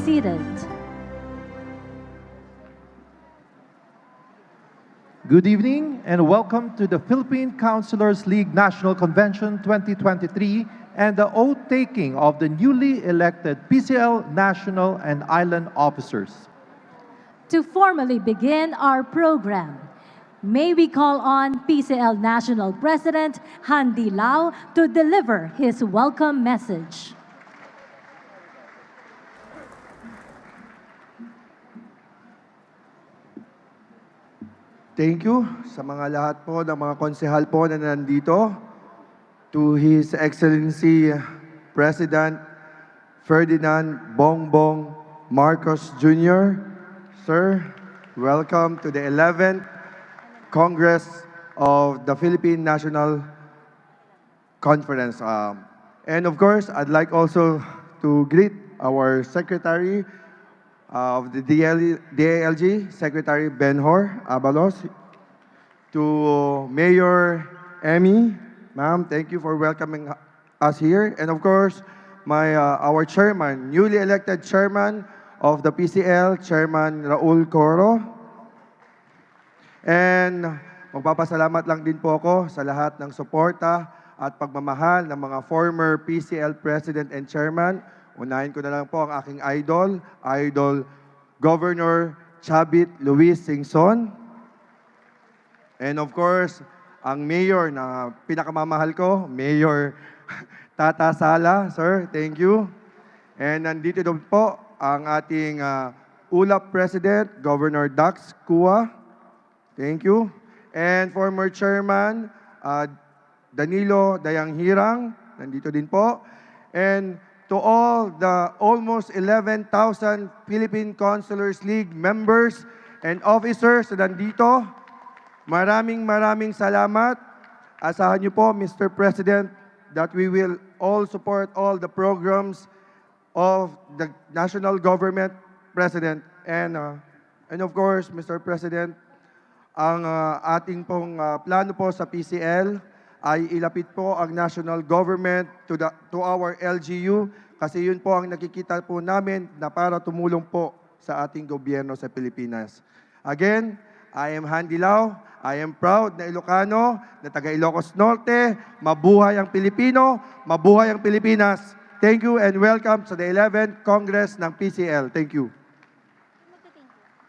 seated. Good evening and welcome to the Philippine Councilors League National Convention 2023 and the oath-taking of the newly elected PCL national and island officers. To formally begin our program, may we call on PCL National President Handy Lau to deliver his welcome message. Thank you sa mga lahat po ng mga konsehal po na nandito. To His Excellency President Ferdinand Bongbong Marcos Jr. Sir, welcome to the 11th Congress of the Philippine National Conference. And of course, I'd like also to greet our Secretary of the DALG, Secretary Benhor Abalos, to Mayor Emmy. Ma'am, thank you for welcoming us here. And of course, our chairman, newly elected chairman of the PCL, Chairman Raul Coro. And magpapasalamat lang din po ako sa lahat ng suporta at pagmamahal ng mga former PCL President and Chairman. Unahin ko na lang po ang aking Idol Governor Chavit Luis Singson. And of course, ang mayor na pinakamamahal ko, Mayor Tata Sala. Sir, thank you. And nandito doon po ang ating ULAP President, Governor Dax Kua. Thank you. And former Chairman Danilo Dayanghirang, nandito din po. And to all the almost 11,000 Philippine Councilors League members and officers na nandito, maraming salamat. Asahan niyo po, Mr. President, that we will all support all the programs of the national government, President. And of course, Mr. President, ang ating pong plano po sa PCL ay ilapit po ang national government to our LGU kasi yun po ang nakikita po namin na para tumulong po sa ating gobyerno sa Pilipinas. Again, I am Handy Lau. I am proud na Ilocano, na taga Ilocos Norte. Mabuhay ang Pilipino, mabuhay ang Pilipinas. Thank you and welcome sa the 11th Congress ng PCL. Thank you.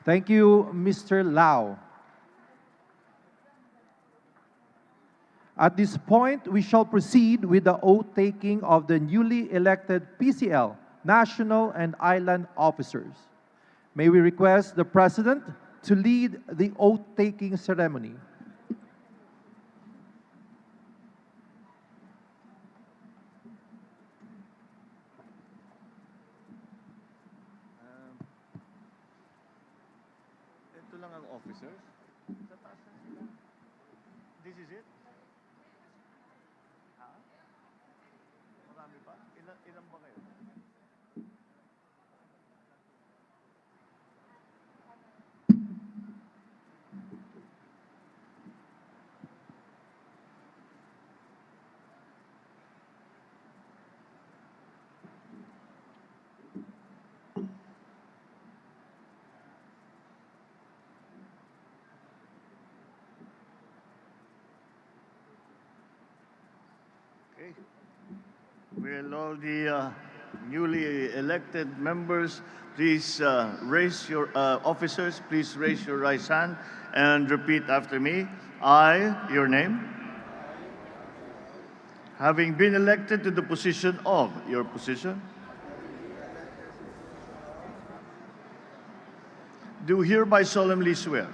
Thank you, Mr. Lau. At this point, we shall proceed with the oath-taking of the newly elected PCL national and island officers. May we request the President to lead the oath-taking ceremony. Ito lang ang officers. Sa taas na sila. This is it? Ha? Marami pa? Ilan ba kayo? Okay. Will all the newly elected members please raise your officers, please raise your right hand and repeat after me. I, your name, having been elected to the position of your position, do hereby solemnly swear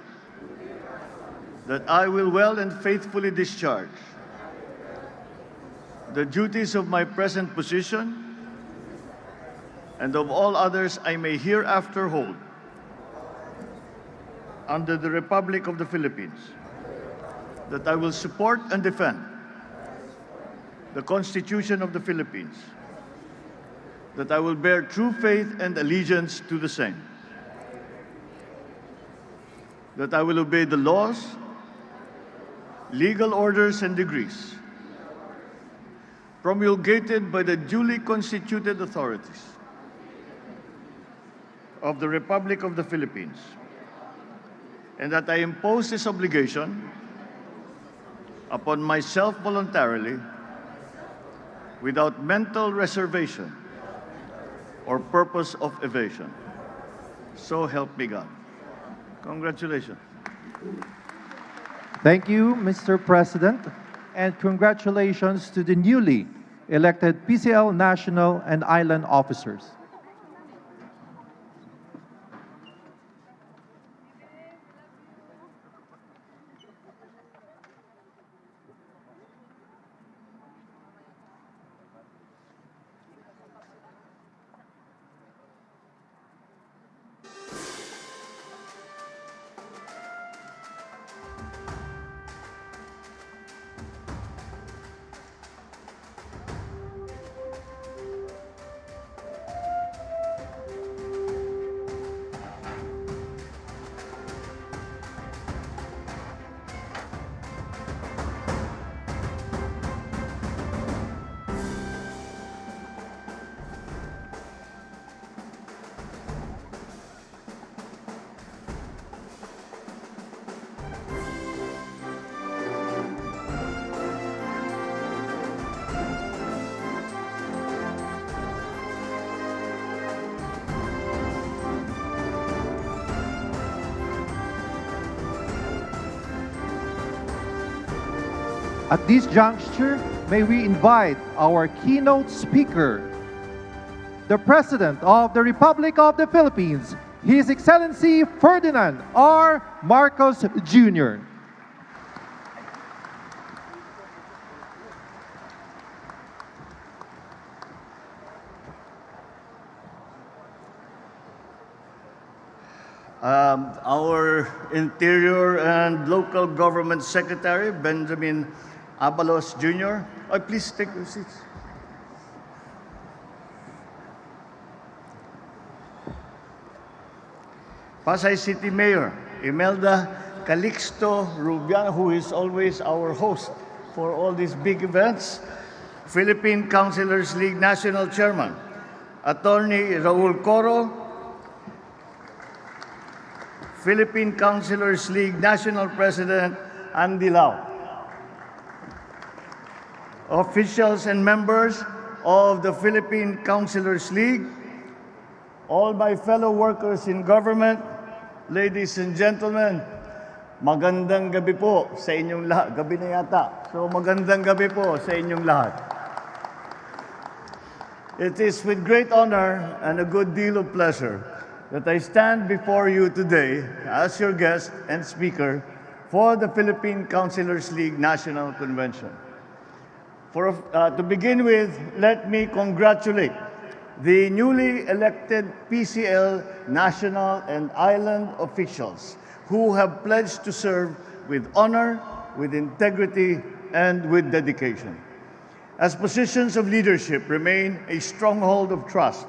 that I will well and faithfully discharge the duties of my present position and of all others I may hereafter hold under the Republic of the Philippines, that I will support and defend the Constitution of the Philippines, that I will bear true faith and allegiance to the same, that I will obey the laws, legal orders, and decrees promulgated by the duly constituted authorities, of the Republic of the Philippines, and that I impose this obligation upon myself voluntarily without mental reservation or purpose of evasion. So help me God. Congratulations. Thank you, Mr. President, and congratulations to the newly elected PCL national and island officers. At this juncture, may we invite our keynote speaker, the President of the Republic of the Philippines, His Excellency Ferdinand R. Marcos Jr. Our Interior and Local Government Secretary, Benjamin Abalos Jr. Please take your seats. Pasay City Mayor, Imelda Calixto Rubiano, who is always our host for all these big events. Philippine Councilors League National Chairman, Attorney Raul Coro. Philippine Councilors League National President, Andy Lau. Officials and members of the Philippine Councilors League, all my fellow workers in government, ladies and gentlemen, magandang gabi po sa inyong lahat. Gabi na yata. So magandang gabi po sa inyong lahat. It is with great honor and a good deal of pleasure that I stand before you today as your guest and speaker for the Philippine Councilors League National Convention. To begin with, let me congratulate the newly elected PCL national and island officials who have pledged to serve with honor, with integrity, and with dedication. As positions of leadership remain a stronghold of trust,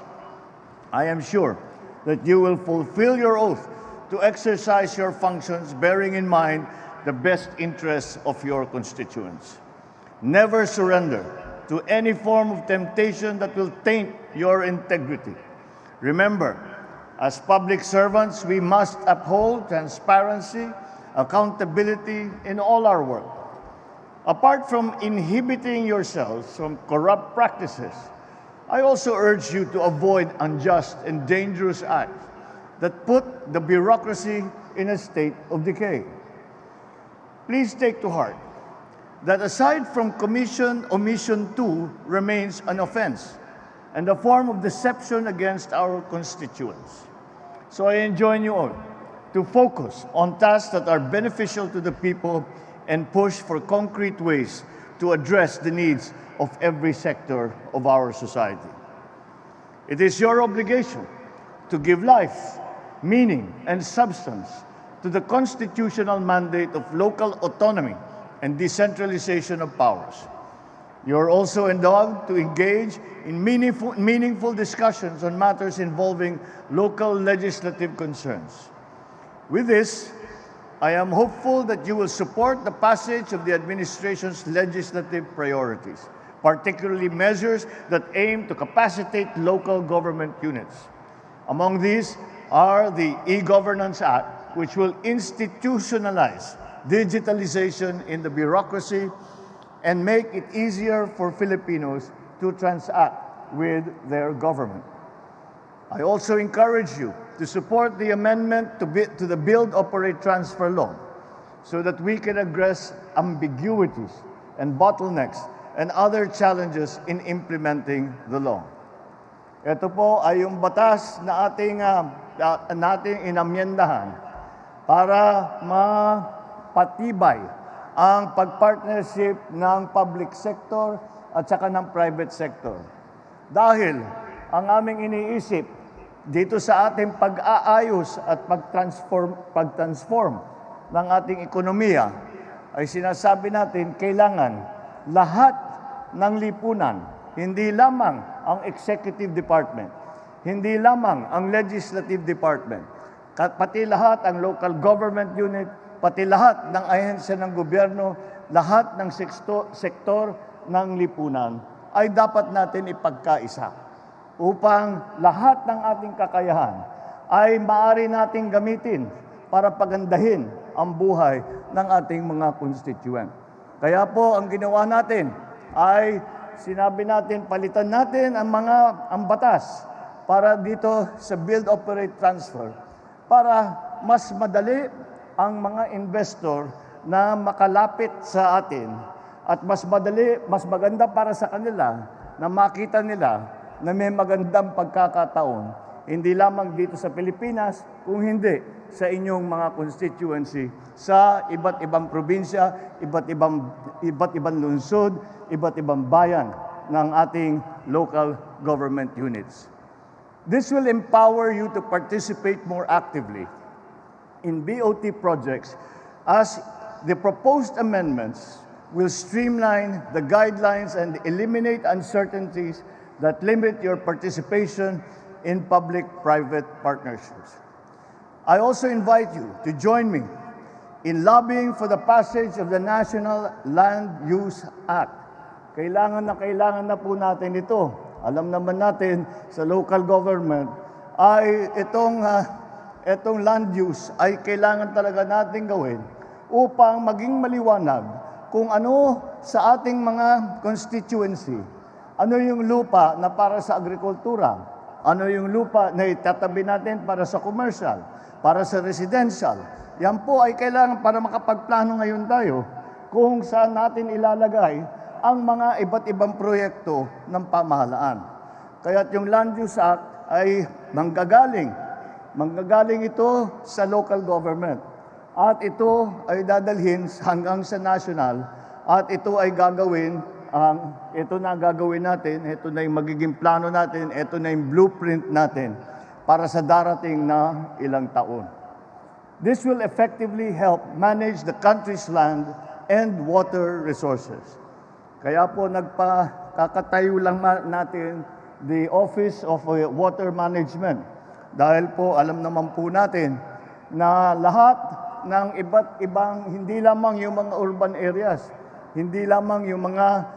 I am sure that you will fulfill your oath to exercise your functions bearing in mind the best interests of your constituents. Never surrender to any form of temptation that will taint your integrity. Remember, as public servants, we must uphold transparency, accountability in all our work. Apart from inhibiting yourselves from corrupt practices, I also urge you to avoid unjust and dangerous acts that put the bureaucracy in a state of decay. Please take to heart that aside from commission, omission too remains an offense and a form of deception against our constituents. So I enjoin you all to focus on tasks that are beneficial to the people and push for concrete ways to address the needs of every sector of our society. It is your obligation to give life, meaning, and substance to the constitutional mandate of local autonomy and decentralization of powers. You are also endowed to engage in meaningful discussions on matters involving local legislative concerns. With this, I am hopeful that you will support the passage of the administration's legislative priorities, particularly measures that aim to capacitate local government units. Among these are the E-Governance Act, which will institutionalize digitalization in the bureaucracy and make it easier for Filipinos to transact with their government. I also encourage you to support the amendment to the Build, Operate, Transfer Law so that we can address ambiguities and bottlenecks and other challenges in implementing the law. Ito po ay yung batas na ating inamyendahan para mapatibay ang pagpartnership ng public sector at saka ng private sector. Dahil ang aming iniisip dito sa ating pag-aayos at pagtransform ng ating ekonomiya ay sinasabi natin kailangan lahat ng lipunan, hindi lamang ang executive department, hindi lamang ang legislative department, pati lahat ang local government unit, pati lahat ng ahensya ng gobyerno, lahat ng sektor ng lipunan ay dapat natin ipagkaisa upang lahat ng ating kakayahan ay maaari nating gamitin para pagandahin ang buhay ng ating mga constituent. Kaya po ang ginawa natin ay sinabi natin palitan natin ang batas para dito sa Build, Operate, Transfer para mas madali ang mga investor na makalapit sa atin at mas madali, mas maganda para sa kanila na makita nila na may magandang pagkakataon, hindi lamang dito sa Pilipinas, kung hindi sa inyong mga constituency, sa iba't ibang probinsya, iba't ibang lungsod, iba't ibang bayan ng ating local government units. This will empower you to participate more actively in BOT projects as the proposed amendments will streamline the guidelines and eliminate uncertainties that limit your participation in public-private partnerships. I also invite you to join me in lobbying for the passage of the National Land Use Act. Kailangan na po natin ito. Alam naman natin sa local government ay itong land use ay kailangan talaga natin gawin upang maging maliwanag kung ano sa ating mga constituency. Ano yung lupa na para sa agrikultura? Ano yung lupa na itatabi natin para sa commercial, para sa residential? Yan po ay kailangan para makapagplano ngayon tayo kung saan natin ilalagay ang mga iba't ibang proyekto ng pamahalaan. Kaya't yung Land Use Act ay manggagaling ito sa local government. At ito ay dadalhin hanggang sa national at ito ay gagawin ito na gagawin natin, ito na yung magiging plano natin, ito na yung blueprint natin para sa darating na ilang taon. This will effectively help manage the country's land and water resources. Kaya po nagpakakatayo lang natin the Office of Water Management. Dahil po alam naman po natin na lahat ng iba't ibang, hindi lamang yung mga urban areas, hindi lamang yung mga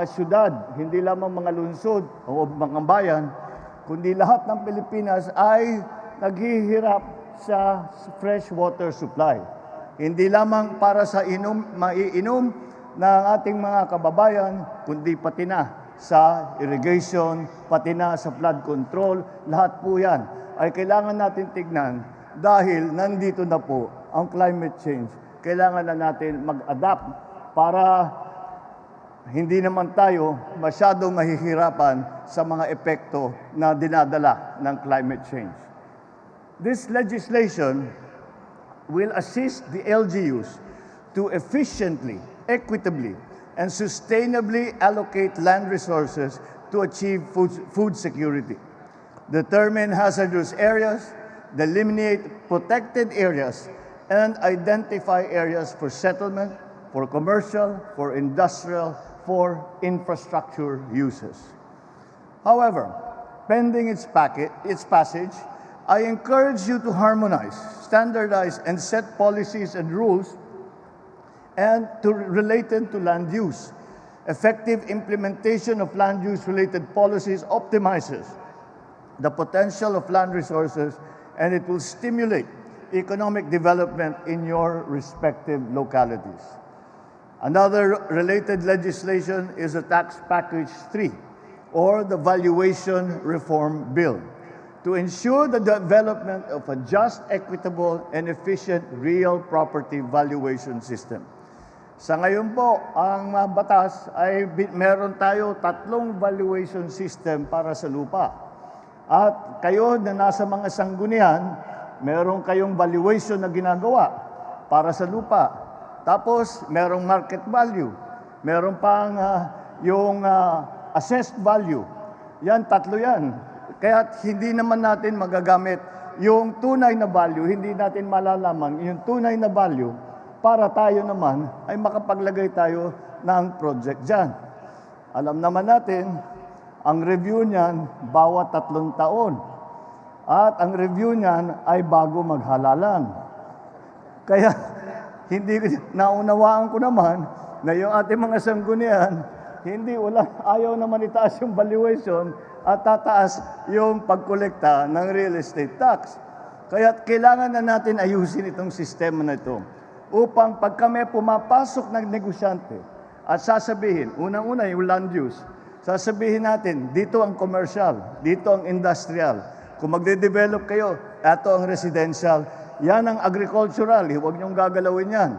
syudad, hindi lamang mga lungsod o mga bayan, kundi lahat ng Pilipinas ay naghihirap sa fresh water supply. Hindi lamang para sa maiinom ng ating mga kababayan, kundi pati na sa irrigation, pati na sa flood control, lahat po yan ay kailangan natin tignan dahil nandito na po ang climate change. Kailangan na natin mag-adapt para hindi naman tayo masyadong mahihirapan sa mga epekto na dinadala ng climate change. This legislation will assist the LGUs to efficiently, equitably, and sustainably allocate land resources to achieve food security, determine hazardous areas, delineate protected areas, and identify areas for settlement, for commercial, for industrial, for infrastructure uses. However, pending its passage, I encourage you to harmonize, standardize, and set policies and rules related to land use. Effective implementation of land use-related policies optimizes the potential of land resources and it will stimulate economic development in your respective localities. Another related legislation is the Tax Package 3, or the Valuation Reform Bill, to ensure the development of a just, equitable, and efficient real property valuation system. Sa ngayon po, ang batas ay meron tayo 3 valuation system para sa lupa. At kayo na nasa mga sanggunian, meron kayong valuation na ginagawa para sa lupa. Tapos, merong market value. Meron pang yung assessed value. Yan, 3 yan. Kaya hindi naman natin magagamit yung tunay na value, hindi natin malalaman yung tunay na value para tayo naman ay makapaglagay tayo ng project dyan. Alam naman natin, ang review niyan bawat 3 taon. At ang review niyan ay bago maghalalan. Kaya hindi naunawaan ko naman na yung ating mga sanggunian, ayaw naman itaas yung valuation at tataas yung pagkolekta ng real estate tax. Kaya kailangan na natin ayusin itong sistema na ito upang pag kami pumapasok ng negosyante at sasabihin, unang-una yung land use, sasabihin natin, dito ang commercial, dito ang industrial. Kung magde-develop kayo, ito ang residential, yan ang agricultural, huwag niyong gagalawin yan.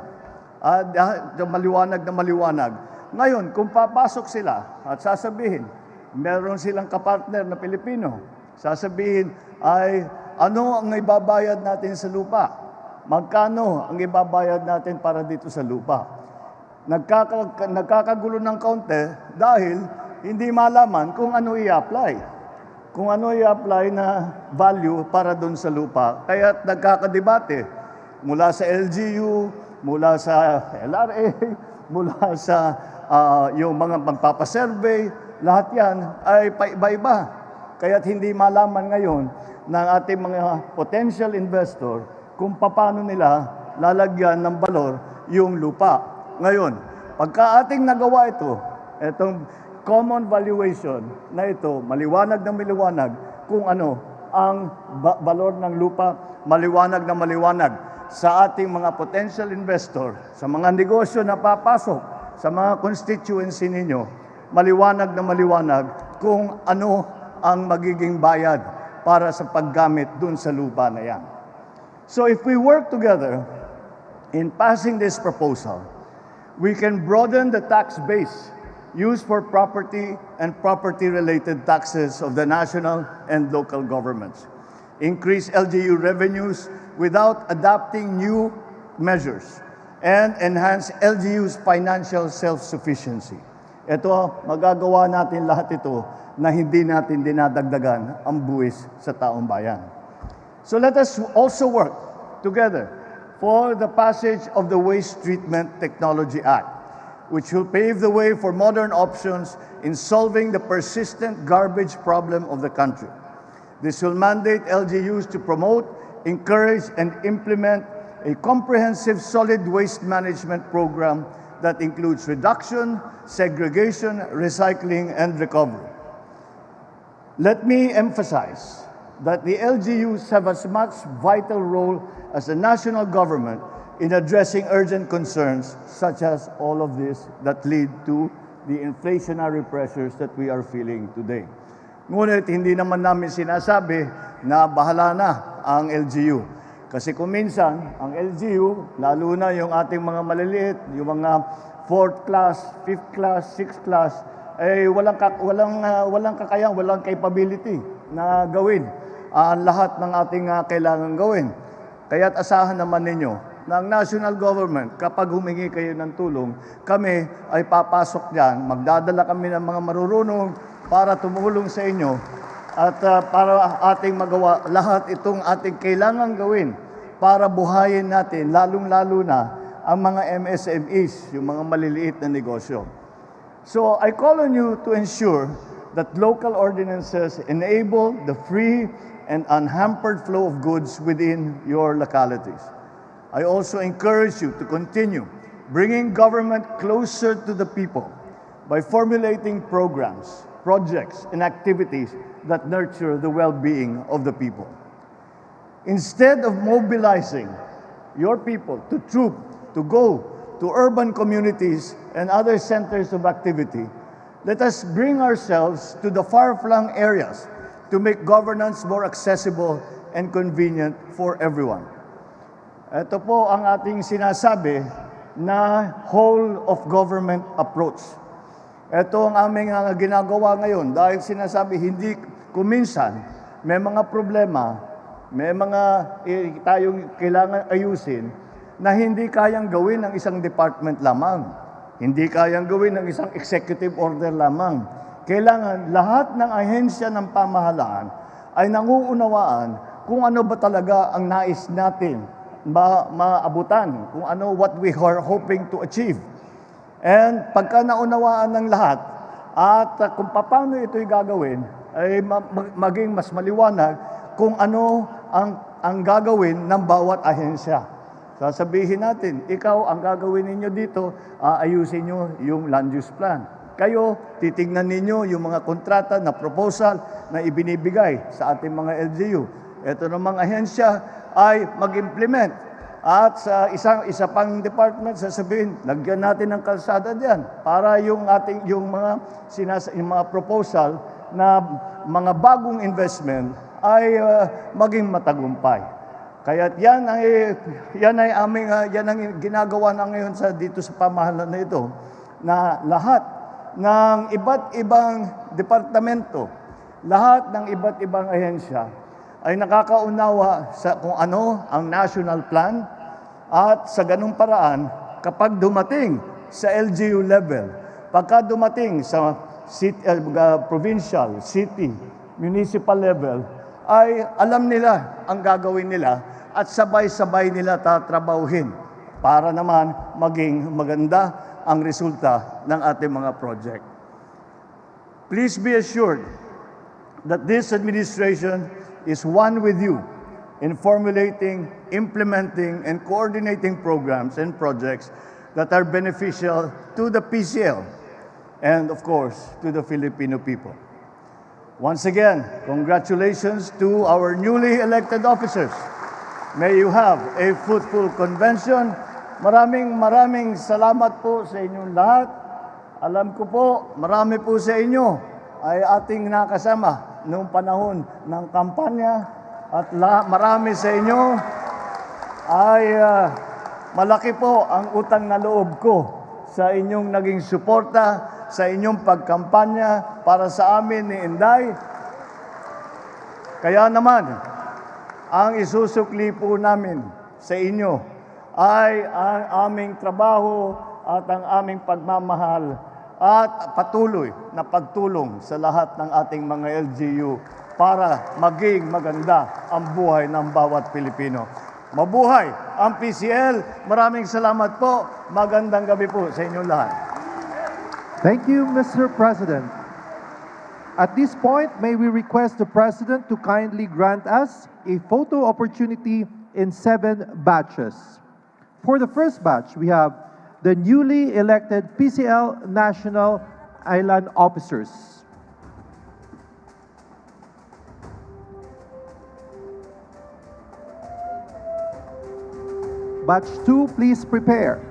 Maliwanag na maliwanag. Ngayon, kung papasok sila at sasabihin, meron silang kapartner na Pilipino, sasabihin ay, ano ang ibabayad natin sa lupa? Magkano ang ibabayad natin para dito sa lupa? Nagkakagulo ng kaunti dahil hindi malaman kung ano i-apply. Kung ano i-apply na value para doon sa lupa. Kaya nagkakadebate mula sa LGU, mula sa LRA, mula sa yung mga magpapasurvey, lahat yan ay paiba-iba. Kaya't hindi malaman ngayon ng ating mga potential investor kung paano nila lalagyan ng balor yung lupa. Ngayon, pagka ating nagawa ito, itong common valuation na ito, maliwanag na maliwanag kung ano ang balor ng lupa, maliwanag na maliwanag sa ating mga potential investor, sa mga negosyo na papasok, sa mga constituency ninyo, maliwanag na maliwanag kung ano ang magiging bayad para sa paggamit dun sa lupa na yan. So if we work together in passing this proposal, we can broaden the tax base used for property and property-related taxes of the national and local governments, increase LGU revenues without adopting new measures, and enhance LGU's financial self-sufficiency. Ito, magagawa natin lahat ito na hindi natin dinadagdagan ang buwis sa taong bayan. So let us also work together for the passage of the Waste Treatment Technology Act, which will pave the way for modern options in solving the persistent garbage problem of the country. This will mandate LGUs to promote, encourage, and implement a comprehensive solid waste management program that includes reduction, segregation, recycling, and recovery. Let me emphasize that the LGUs have as much vital role as the national government in addressing urgent concerns such as all of this that lead to the inflationary pressures that we are feeling today. Ngunit hindi naman namin sinasabi na bahala na ang LGU. Kasi kung minsan, ang LGU, lalo na yung ating mga maliliit, yung mga 4th class, 5th class, 6th class, ay walang kakayang, walang capability na gawin ang lahat ng ating kailangan gawin. Kaya't asahan naman ninyo na ang national government, kapag humingi kayo ng tulong, kami ay papasok dyan, magdadala kami ng mga marurunong para tumulong sa inyo at para ating magawa lahat itong ating kailangan gawin para buhayin natin, lalong-lalo na ang mga MSMEs, yung mga maliliit na negosyo. So I call on you to ensure that local ordinances enable the free and unhampered flow of goods within your localities. I also encourage you to continue bringing government closer to the people by formulating programs, projects, and activities that nurture the well-being of the people. Instead of mobilizing your people to troop, to go to urban communities and other centers of activity, let us bring ourselves to the far-flung areas to make governance more accessible and convenient for everyone. Ito po ang ating sinasabi na whole of government approach. Ito ang aming ginagawa ngayon dahil sinasabi hindi kuminsan may mga problema, may mga tayong kailangan ayusin na hindi kayang gawin ng isang department lamang. Hindi kayang gawin ng isang executive order lamang. Kailangan lahat ng ahensya ng pamahalaan ay nanguunawaan kung ano ba talaga ang nais natin maabutan, kung ano what we are hoping to achieve. And pagka naunawaan ng lahat at kung paano ito'y gagawin, ay maging mas maliwanag kung ano ang gagawin ng bawat ahensya. Sasabihin natin, ikaw ang gagawin ninyo dito, ayusin nyo yung land use plan. Kayo, titignan ninyo yung mga kontrata na proposal na ibinibigay sa ating mga LGU. Ito namang ahensya ay mag-implement. At sa isa pang department sasabihin, lagyan natin ng kalsada diyan para yung mga proposal na mga bagong investment ay maging matagumpay. Kaya yan ang ginagawa na ngayon dito sa pamahalaan na ito, na lahat ng iba't ibang departamento, lahat ng iba't ibang ahensya ay nakakaunawa sa kung ano ang national plan, at sa ganung paraan, kapag dumating sa LGU level, pagka dumating sa provincial, city, municipal level, ay alam nila ang gagawin nila at sabay-sabay nila tatrabahuhin para naman maging maganda ang resulta ng ating mga project. Please be assured that this administration is one with you in formulating, implementing, and coordinating programs and projects that are beneficial to the PCL and, of course, to the Filipino people. Once again, congratulations to our newly elected officers. May you have a fruitful convention. Maraming salamat po sa inyong lahat. Alam ko po, marami po sa inyo ay ating nakasama noong panahon ng kampanya. At marami sa inyo ay malaki po ang utang na loob ko sa inyong naging suporta, sa inyong pagkampanya para sa amin ni Inday. Kaya naman, ang isusukli po namin sa inyo ay ang aming trabaho at ang aming pagmamahal at patuloy na pagtulong sa lahat ng ating mga LGU para maging maganda ang buhay ng bawat Pilipino. Mabuhay ang PCL. Maraming salamat po. Magandang gabi po sa inyong lahat. Thank you, Mr. President. At this point, may we request the President to kindly grant us a photo opportunity in 7 batches. For the first batch, we have the newly elected PCL National Island Officers. Batch 2, please prepare.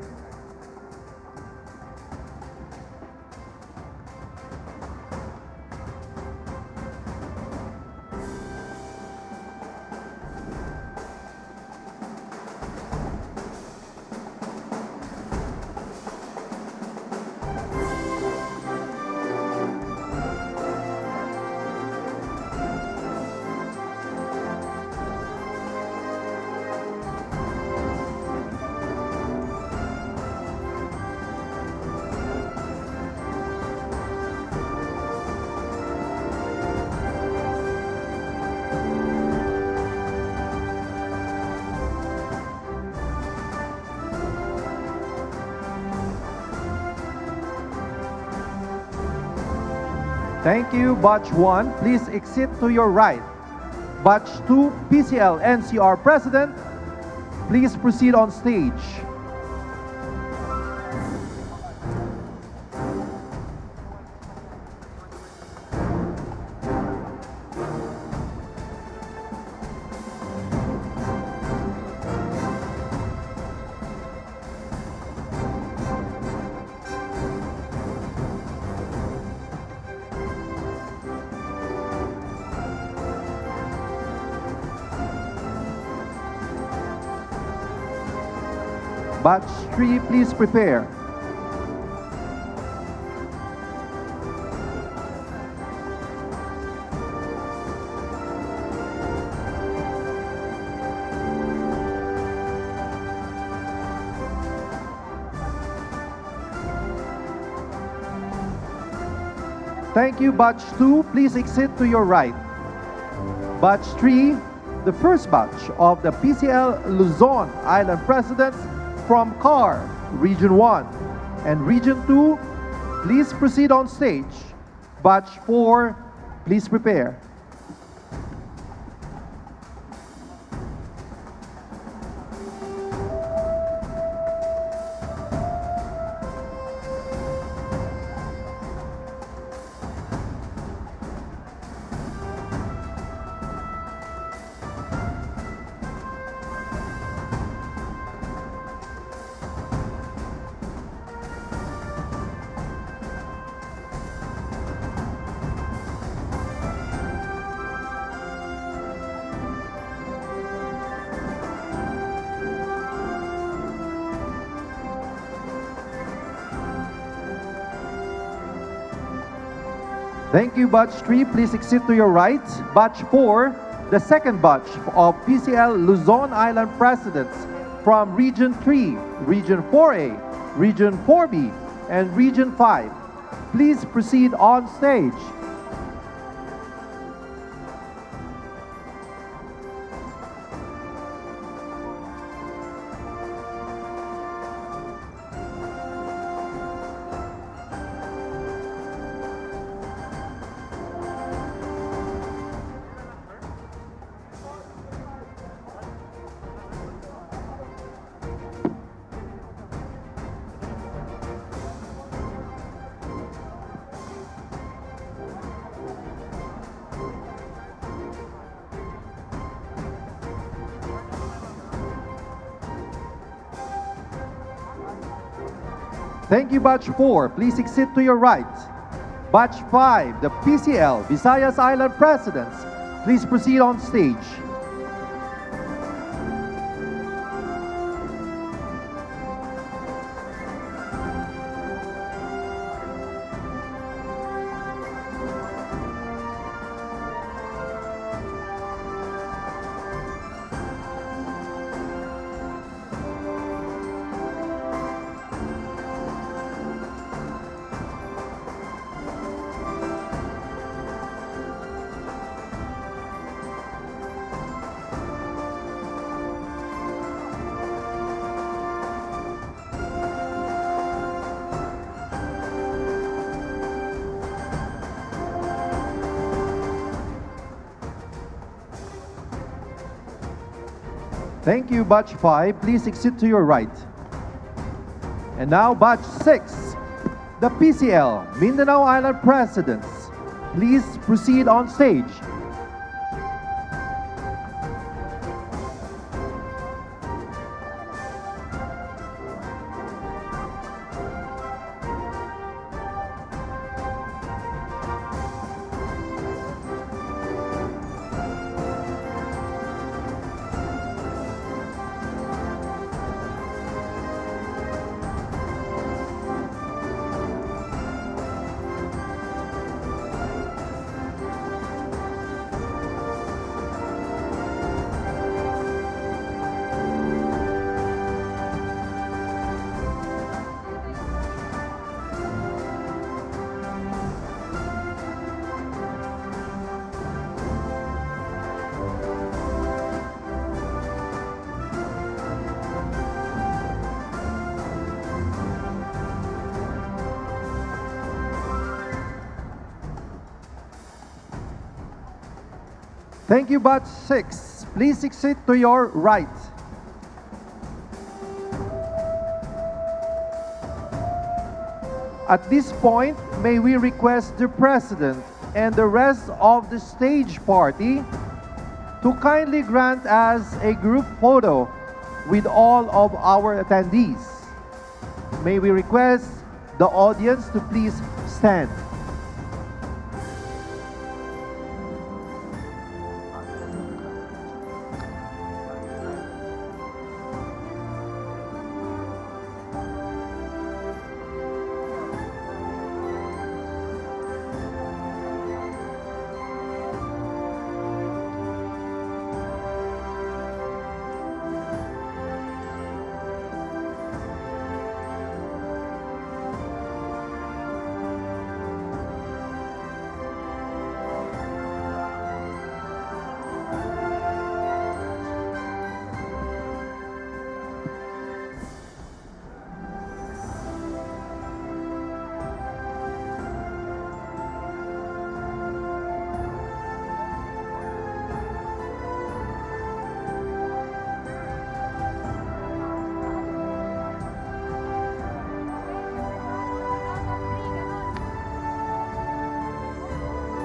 Thank you, Batch 1. Please exit to your right. Batch 2, PCL NCR President, please proceed on stage. Batch 3, please prepare. Thank you, Batch 2. Please exit to your right. Batch 3, the first batch of the PCL Luzon Island Presidents from CAR, Region 1. And Region 2, please proceed on stage. Batch 4, please prepare. Thank you, Batch 3. Please exit to your right. Batch 4, the second batch of PCL Luzon Island Presidents from Region 3, Region 4A, Region 4B, and Region 5. Please proceed on stage. Thank you, Batch 4. Please exit to your right. Batch 5, the PCL Visayas Island Presidents. Please proceed on stage. Thank you, Batch 5. Please exit to your right. And now, Batch 6, the PCL Mindanao Island Presidents. Please proceed on stage. Thank you, Batch 6. Please exit to your right. At this point, may we request the President and the rest of the stage party to kindly grant us a group photo with all of our attendees. May we request the audience to please stand.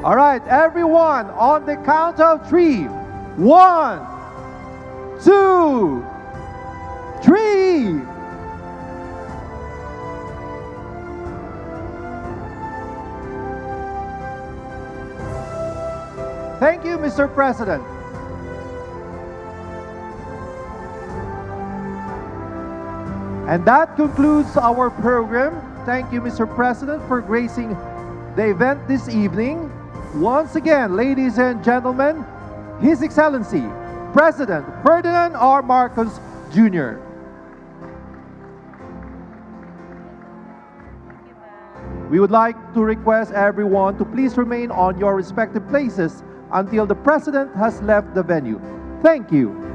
All right, everyone, on the count of 3. 1, 2, 3. Thank you, Mr. President. And that concludes our program. Thank you, Mr. President, for gracing the event this evening. Once again, ladies and gentlemen, His Excellency, President Ferdinand R. Marcos Jr. We would like to request everyone to please remain on your respective places until the President has left the venue. Thank you.